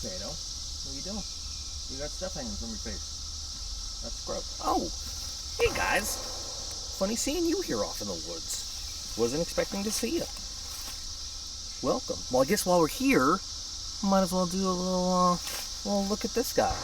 Kato, what are you doing? You got stuff hanging from your face. That's gross. Oh, hey guys. Funny seeing you here off in the woods. Wasn't expecting to see you. Welcome. Well, I guess while we're here, might as well do a little look at this guy.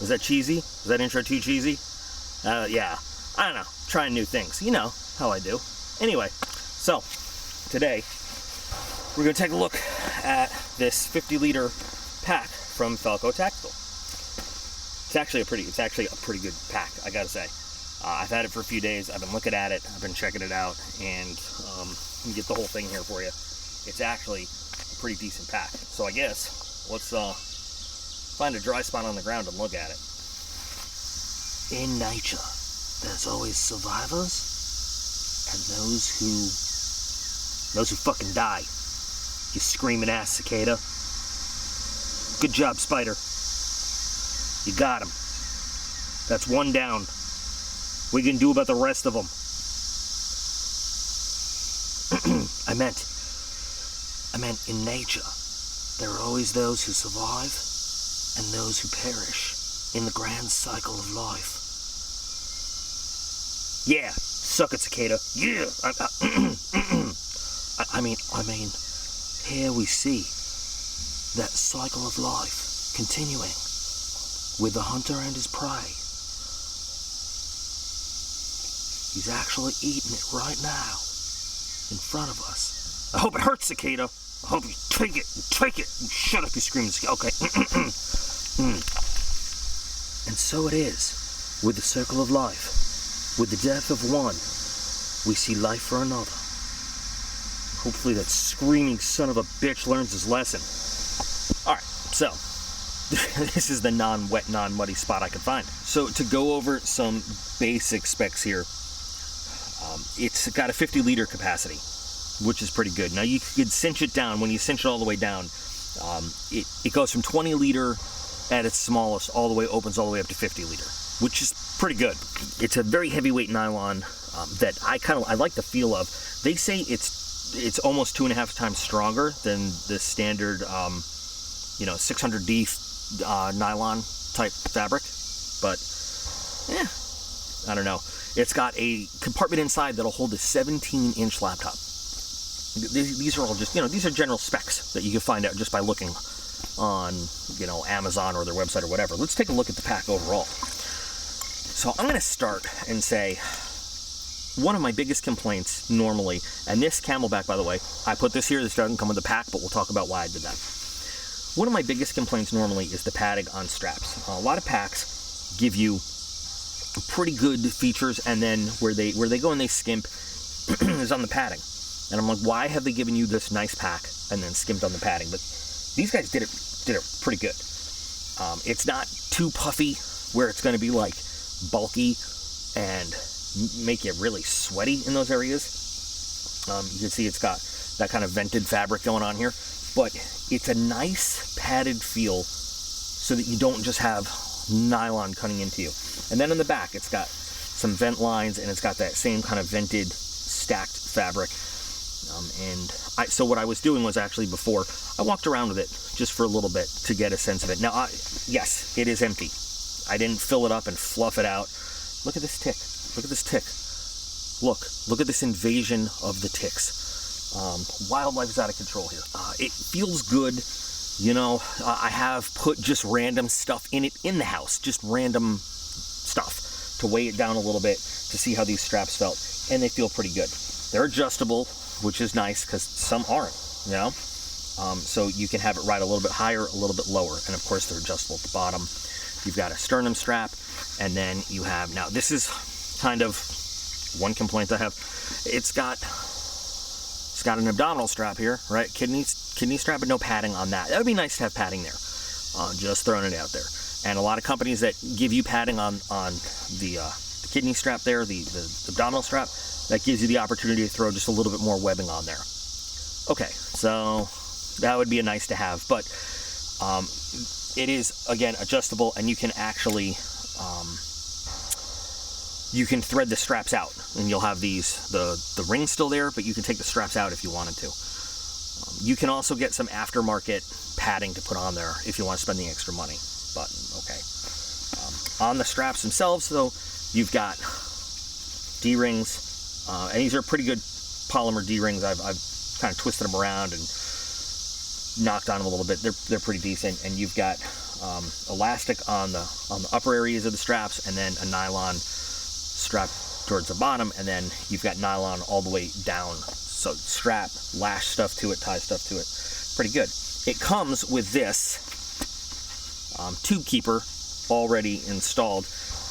Was that cheesy? Was that intro too cheesy? Yeah. I don't know. Trying new things. You know how I do. Anyway, so today we're going to take a look at this 50-liter pack from Falko Tactcal. It's actually a pretty good pack, I gotta say. I've had it for a few days. I've been looking at it. I've been checking it out, and let me get the whole thing here for you. It's actually a pretty decent pack. So I guess let's find a dry spot on the ground and look at it. In nature, there's always survivors and those who fucking die. You screaming ass, Cicada. Good job, Spider. You got him. That's one down. What are you gonna do about the rest of them? I meant in nature, there are always those who survive and those who perish in the grand cycle of life. Yeah, suck it, Cicada. Yeah. I mean, here we see that cycle of life continuing with the hunter and his prey. He's actually eating it right now in front of us. I hope it hurts, Cicada. I hope you take it. Shut up, you screaming. Okay. And so it is with the circle of life. With the death of one, we see life for another. Hopefully that screaming son of a bitch learns his lesson. Alright, so this is the non-wet, non-muddy spot I could find. So to go over some basic specs here, it's got a 50-liter capacity, which is pretty good. Now you could cinch it down. When you cinch it all the way down, it goes from 20 liter at its smallest all the way, opens all the way up to 50 liter, which is pretty good. It's a very heavyweight nylon that I like the feel of. They say it's almost 2.5 times stronger than the standard 600D nylon type fabric, but I don't know. It's got a compartment inside that'll hold a 17-inch laptop. These are all just, these are general specs that you can find out just by looking on, Amazon or their website or whatever. Let's take a look at the pack overall. So I'm going to start and say one of my biggest complaints normally, and this Camelback, by the way, I put this here. This doesn't come with the pack, but we'll talk about why I did that. One of my biggest complaints normally is the padding on straps. A lot of packs give you pretty good features, and then where they go and they skimp is on the padding. And I'm like, why have they given you this nice pack and then skimped on the padding? But these guys did it pretty good. It's not too puffy where it's going to be like bulky and make you really sweaty in those areas. You can see it's got that kind of vented fabric going on here, but it's a nice padded feel so that you don't just have nylon cutting into you. And then on the back, it's got some vent lines, and it's got that same kind of vented stacked fabric. So what I was doing was actually before, I walked around with it just for a little bit to get a sense of it. Now, yes, it is empty. I didn't fill it up and fluff it out. Look at this tick. Look at this tick. Look at this invasion of the ticks. Wildlife is out of control here. It feels good. I have put just random stuff in it in the house, just random stuff to weigh it down a little bit to see how these straps felt, and they feel pretty good. They're adjustable, which is nice because some aren't, so you can have it ride a little bit higher, a little bit lower, and of course they're adjustable at the bottom. You've got a sternum strap, and then you have, now this is kind of one complaint I have. It's got an abdominal strap here, right? Kidney strap, but no padding on that. That would be nice to have padding there. Just throwing it out there. And a lot of companies that give you padding on the kidney strap there, the abdominal strap, that gives you the opportunity to throw just a little bit more webbing on there. Okay, so that would be a nice to have, but it is, again, adjustable, and you can actually you can thread the straps out, and you'll have the ring still there, but you can take the straps out if you wanted to. You can also get some aftermarket padding to put on there if you want to spend the extra money. But okay. On the straps themselves, though, you've got D-rings, and these are pretty good polymer D-rings. I've kind of twisted them around and knocked on them a little bit. They're pretty decent. And you've got elastic on the upper areas of the straps, and then a nylon strap towards the bottom, and then you've got nylon all the way down. So strap, lash stuff to it, tie stuff to it. Pretty good. It comes with this tube keeper already installed,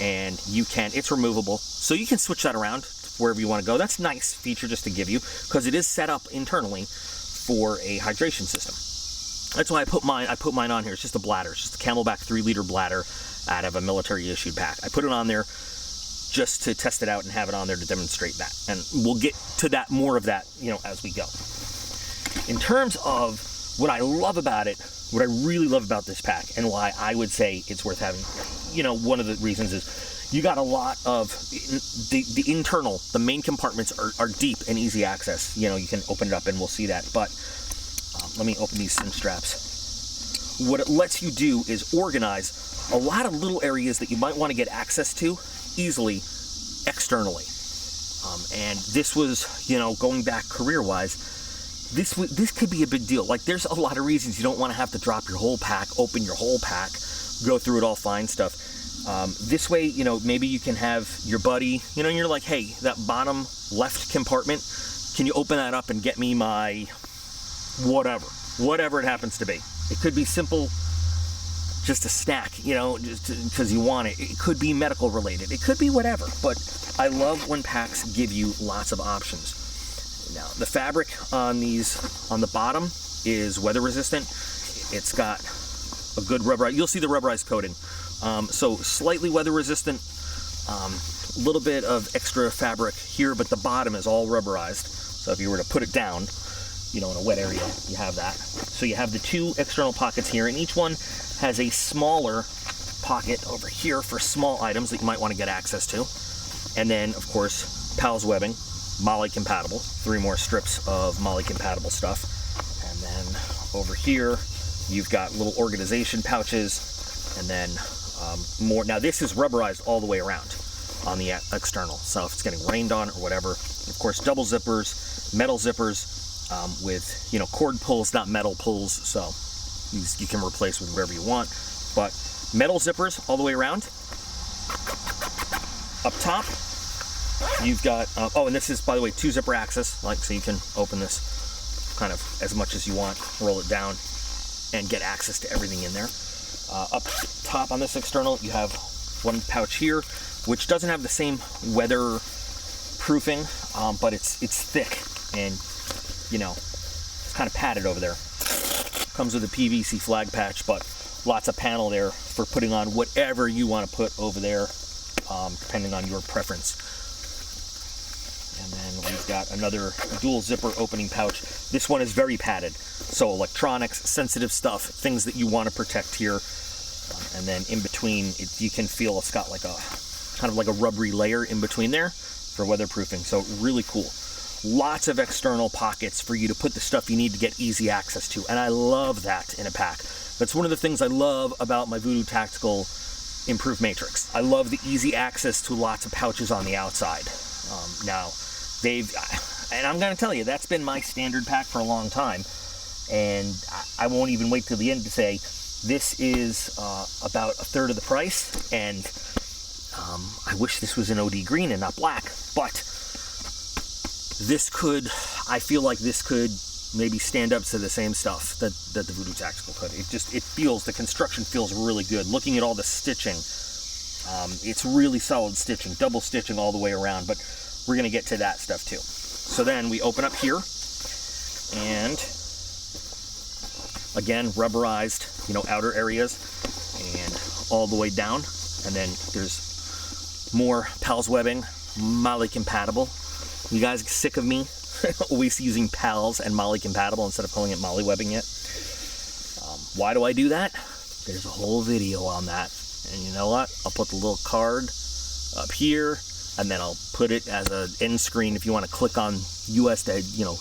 and it's removable, so you can switch that around wherever you want to go. That's a nice feature just to give you, because it is set up internally for a hydration system. That's why I put mine on here. It's just a bladder. It's just a Camelback 3-liter bladder out of a military issued pack. I put it on there just to test it out and have it on there to demonstrate that. And we'll get to that, more of that, as we go. In terms of what I love about it, what I really love about this pack, and why I would say it's worth having, one of the reasons is you got a lot of the internal, the main compartments are deep and easy access. You can open it up and we'll see that. But let me open these cinch straps. What it lets you do is organize a lot of little areas that you might want to get access to easily externally. And this was, going back career-wise, this could be a big deal. Like, there's a lot of reasons you don't want to have to drop your whole pack, open your whole pack, go through it all fine stuff. This way, maybe you can have your buddy, and you're like, hey, that bottom left compartment, can you open that up and get me my whatever it happens to be. It could be simple, just a snack, just because you want it. It could be medical related. It could be whatever. But I love when packs give you lots of options. Now, the fabric on the bottom is weather resistant. It's got a good rubberized, you'll see the rubberized coating. So slightly weather resistant, a little bit of extra fabric here, but the bottom is all rubberized. So if you were to put it down, in a wet area, you have that. So you have the two external pockets here, and each one has a smaller pocket over here for small items that you might want to get access to. And then, of course, PALS webbing, MOLLE compatible, 3 more strips of MOLLE compatible stuff. And then over here, you've got little organization pouches, and then more. Now this is rubberized all the way around on the external, so if it's getting rained on or whatever. Of course, double zippers, metal zippers, with cord pulls, not metal pulls, so these you can replace with whatever you want. But metal zippers all the way around. Up top, you've got and this is, by the way, 2 zipper access, so you can open this kind of as much as you want, roll it down, and get access to everything in there. Up top on this external, you have 1 pouch here, which doesn't have the same weather proofing, but it's thick, and it's kind of padded over there. Comes with a PVC flag patch, but lots of panel there for putting on whatever you want to put over there, depending on your preference. And then we've got another dual zipper opening pouch. This one is very padded, so electronics, sensitive stuff, things that you want to protect here. And then in between, you can feel it's got like a kind of like a rubbery layer in between there for weatherproofing. So really cool. Lots of external pockets for you to put the stuff you need to get easy access to, and I love that in a pack. That's one of the things I love about my Voodoo Tactcal Improved Matrix. I love the easy access to lots of pouches on the outside. Now, and I'm going to tell you, that's been my standard pack for a long time, and I won't even wait till the end to say this is about a third of the price, and I wish this was in OD green and not black, but I feel like this could maybe stand up to the same stuff that the Voodoo Tactcal could. The construction feels really good. Looking at all the stitching, it's really solid stitching, double stitching all the way around, but we're going to get to that stuff too. So then we open up here, and again, rubberized, outer areas, and all the way down. And then there's more PALS webbing, MOLLE compatible. You guys sick of me always using PALS and MOLLE compatible instead of calling it MOLLE webbing yet? Why do I do that? There's a whole video on that. And you know what? I'll put the little card up here and then I'll put it as an end screen if you want to click on U.S.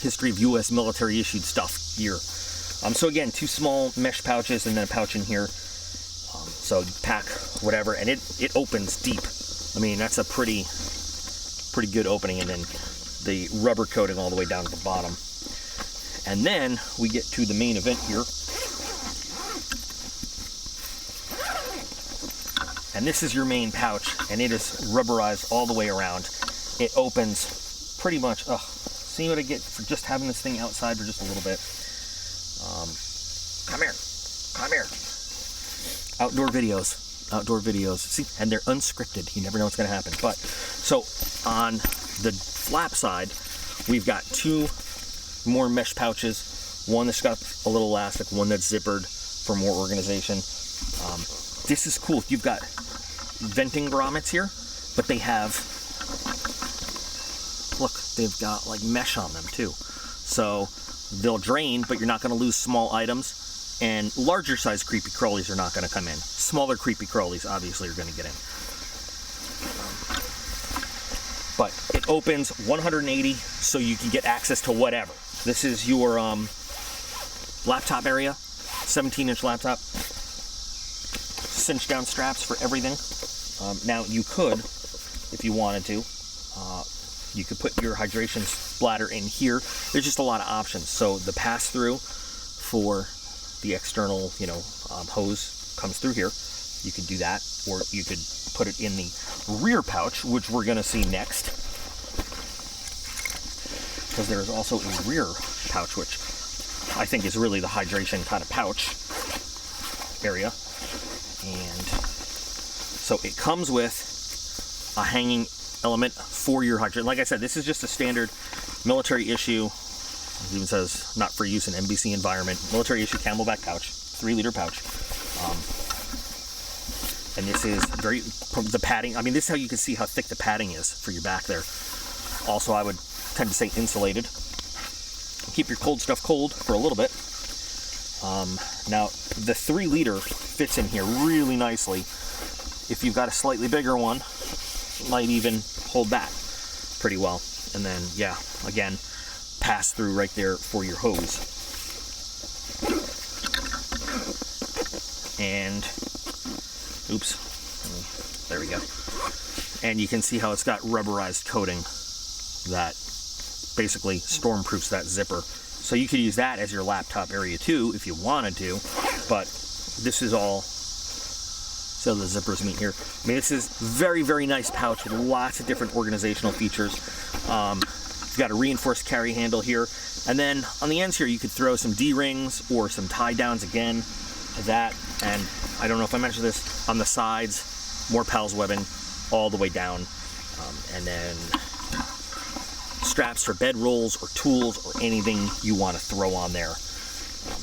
History of U.S. military issued stuff here. So again, 2 small mesh pouches and then a pouch in here. So you pack whatever, and it opens deep. I mean, that's a pretty good opening, and then the rubber coating all the way down to the bottom. And then we get to the main event here. And this is your main pouch, and it is rubberized all the way around. It opens pretty much, see what I get for just having this thing outside for just a little bit. Come here. Outdoor videos. See, and they're unscripted. You never know what's going to happen. But, so, on the flap side, we've got 2 more mesh pouches. One that's got a little elastic, one that's zippered for more organization. This is cool. You've got venting grommets here, but they have, look, they've got like mesh on them too. So they'll drain, but you're not going to lose small items. And larger size creepy crawlies are not going to come in. Smaller creepy crawlies obviously are going to get in. But it opens 180 so you can get access to whatever. This is your laptop area, 17-inch laptop. Cinch down straps for everything. Now you could, if you wanted to, you could put your hydration bladder in here. There's just a lot of options. So the pass-through for the external, hose comes through here. You could do that, or you could put it in the rear pouch, which we're going to see next. Because there is also a rear pouch, which I think is really the hydration kind of pouch area. And so it comes with a hanging element for your hydration. Like I said, this is just a standard military issue. It even says not for use in NBC environment. Military issue Camelback pouch, 3-liter pouch. And this is the padding. I mean, this is how you can see how thick the padding is for your back there. Also, I would tend to say insulated. Keep your cold stuff cold for a little bit. Now, the 3-liter fits in here really nicely. If you've got a slightly bigger one, it might even hold that pretty well. And then, yeah, again, pass through right there for your hose. And, oops, there we go. And you can see how it's got rubberized coating that basically stormproofs that zipper. So you could use that as your laptop area too if you wanted to, but this is all, so the zippers meet here. I mean, this is very, very nice pouch with lots of different organizational features. You've got a reinforced carry handle here, and then on the ends here you could throw some D-rings or some tie downs again to that, and I don't know if I mentioned this, on the sides, more PALS webbing all the way down, and then straps for bed rolls or tools or anything you want to throw on there.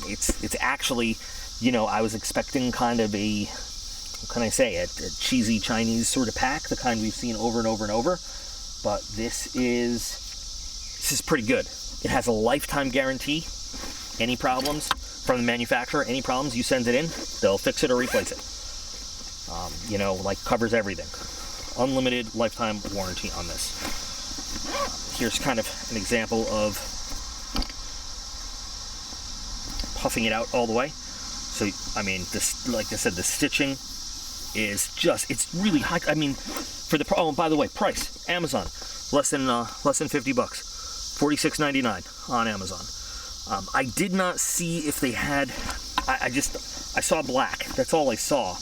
It's actually, I was expecting kind of a, what can I say, a cheesy Chinese sort of pack, the kind we've seen over and over and over, but this is pretty good. It has a lifetime guarantee. Any problems from the manufacturer, any problems, you send it in, they'll fix it or replace it. Like covers everything. Unlimited lifetime warranty on this. Here's kind of an example of puffing it out all the way. So, I mean, this, like I said, the stitching is just, it's really high. I mean, for the, oh, and by the way, price, Amazon, less than $50, $46.99 on Amazon. I did not see if they had, I saw black. That's all I saw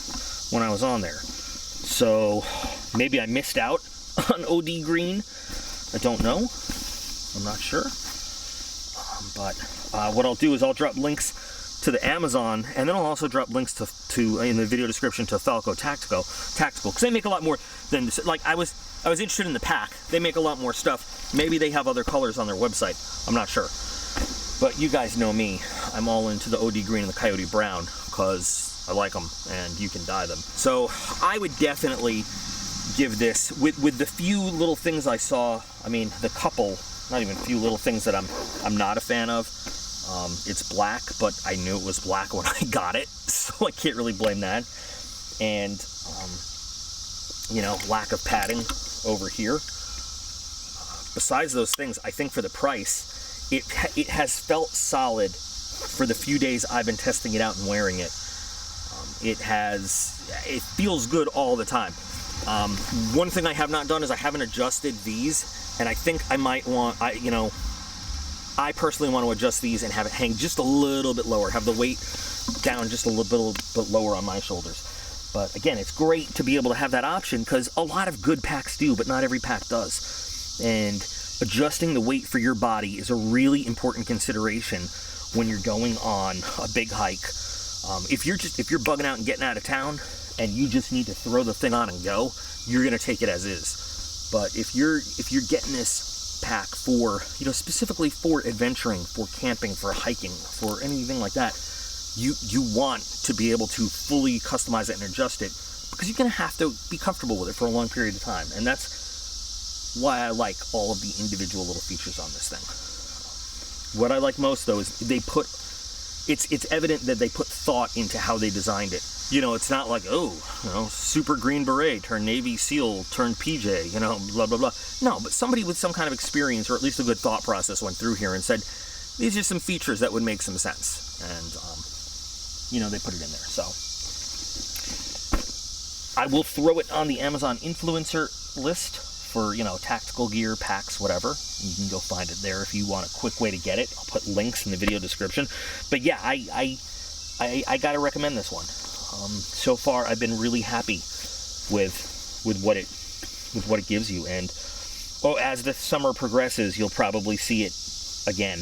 when I was on there. So maybe I missed out on OD green. I don't know. I'm not sure. But what I'll do is I'll drop links to the Amazon, and then I'll also drop links to in the video description to Falko Tactcal, because they make a lot more than this. Like I was interested in the pack. They make a lot more stuff. Maybe they have other colors on their website. I'm not sure. But you guys know me. I'm all into the OD green and the coyote brown because I like them and you can dye them. So I would definitely give this, with the few little things I saw, I mean the couple, not even few little things that I'm not a fan of. It's black, but I knew it was black when I got it, so I can't really blame that. And you know, lack of padding over here. Besides those things, I think for the price, it has felt solid for the few days I've been testing it out and wearing it. It feels good all the time. One thing I have not done is I haven't adjusted these, and I think I might want, I personally want to adjust these and have it hang just a little bit lower, have the weight down just a little bit lower on my shoulders. But again, it's great to be able to have that option because a lot of good packs do, but not every pack does. And adjusting the weight for your body is a really important consideration when you're going on a big hike. If you're bugging out and getting out of town and you just need to throw the thing on and go, you're gonna take it as is. But if you're getting this pack for, specifically for adventuring, for camping, for hiking, for anything like that, you want to be able to fully customize it and adjust it, because you're gonna have to be comfortable with it for a long period of time. And that's why I like all of the individual little features on this thing. What I like most though is it's evident that they put thought into how they designed it. It's not like, super green beret, turn Navy SEAL, turn PJ, blah, blah, blah. No, but somebody with some kind of experience, or at least a good thought process, went through here and said, these are some features that would make some sense. And, they put it in there. So I will throw it on the Amazon influencer list for, tactical gear, packs, whatever. You can go find it there if you want a quick way to get it. I'll put links in the video description. But yeah, I gotta recommend this one. So far, I've been really happy with what it gives you. And as the summer progresses, you'll probably see it again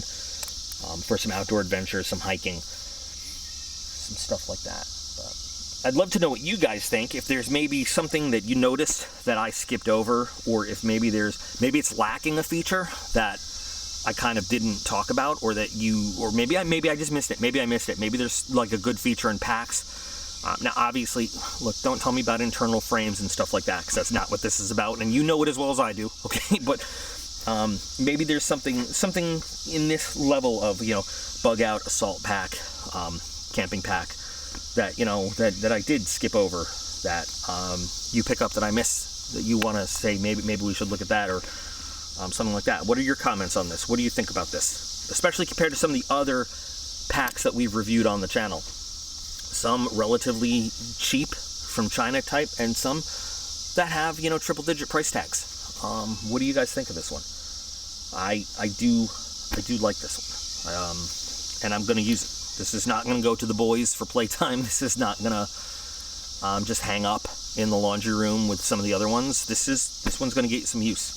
for some outdoor adventures, some hiking, some stuff like that. But I'd love to know what you guys think. If there's maybe something that you noticed that I skipped over, or if maybe it's lacking a feature that I kind of didn't talk about, or maybe I just missed it. Maybe I missed it. Maybe there's like a good feature in packs. Now, obviously, look, don't tell me about internal frames and stuff like that, because that's not what this is about, and you know it as well as I do, okay? But maybe there's something in this level of, bug out, assault pack, camping pack, that, that I did skip over, that you pick up that I missed, that you want to say, maybe we should look at that, or something like that. What are your comments on this? What do you think about this? Especially compared to some of the other packs that we've reviewed on the channel. Some relatively cheap from China type, and some that have, triple-digit price tags. What do you guys think of this one? I do like this one, and I'm going to use it. This is not going to go to the boys for playtime. This is not going to just hang up in the laundry room with some of the other ones. This one's going to get some use,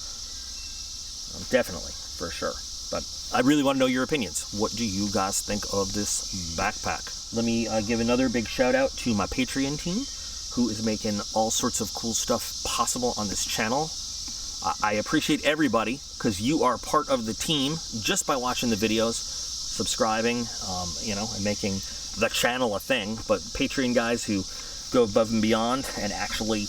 definitely, for sure. But I really want to know your opinions. What do you guys think of this backpack? Let me give another big shout out to my Patreon team, who is making all sorts of cool stuff possible on this channel. I appreciate everybody, because you are part of the team just by watching the videos, subscribing, and making the channel a thing. But Patreon guys who go above and beyond and actually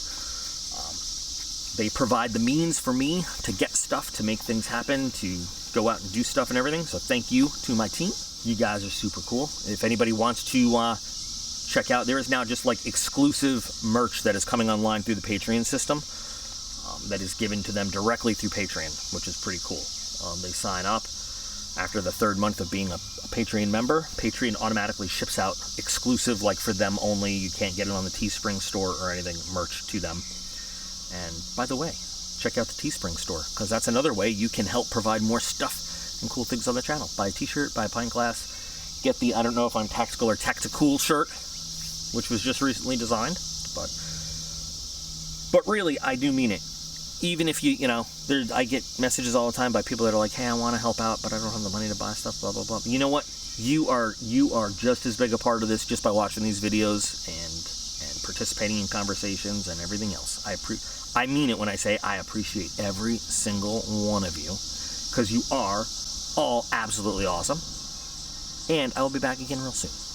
they provide the means for me to get stuff, to make things happen, to go out and do stuff and everything. So thank you to my team. You guys are super cool. If anybody wants to check out, there is now just like exclusive merch that is coming online through the Patreon system that is given to them directly through Patreon, which is pretty cool. They sign up. After the 3rd month of being a Patreon member, Patreon automatically ships out exclusive, like for them only. You can't get it on the Teespring store or anything, merch to them. And by the way, check out the Teespring store, because that's another way you can help provide more stuff and cool things on the channel. Buy a t-shirt, buy a pint glass, get the, I don't know if I'm tactical or tactical shirt, which was just recently designed, but really, I do mean it. Even if I get messages all the time by people that are like, hey, I want to help out, but I don't have the money to buy stuff, blah, blah, blah. You know what? You are just as big a part of this just by watching these videos and participating in conversations and everything else. I mean it when I say I appreciate every single one of you, because you are all absolutely awesome. And I will be back again real soon.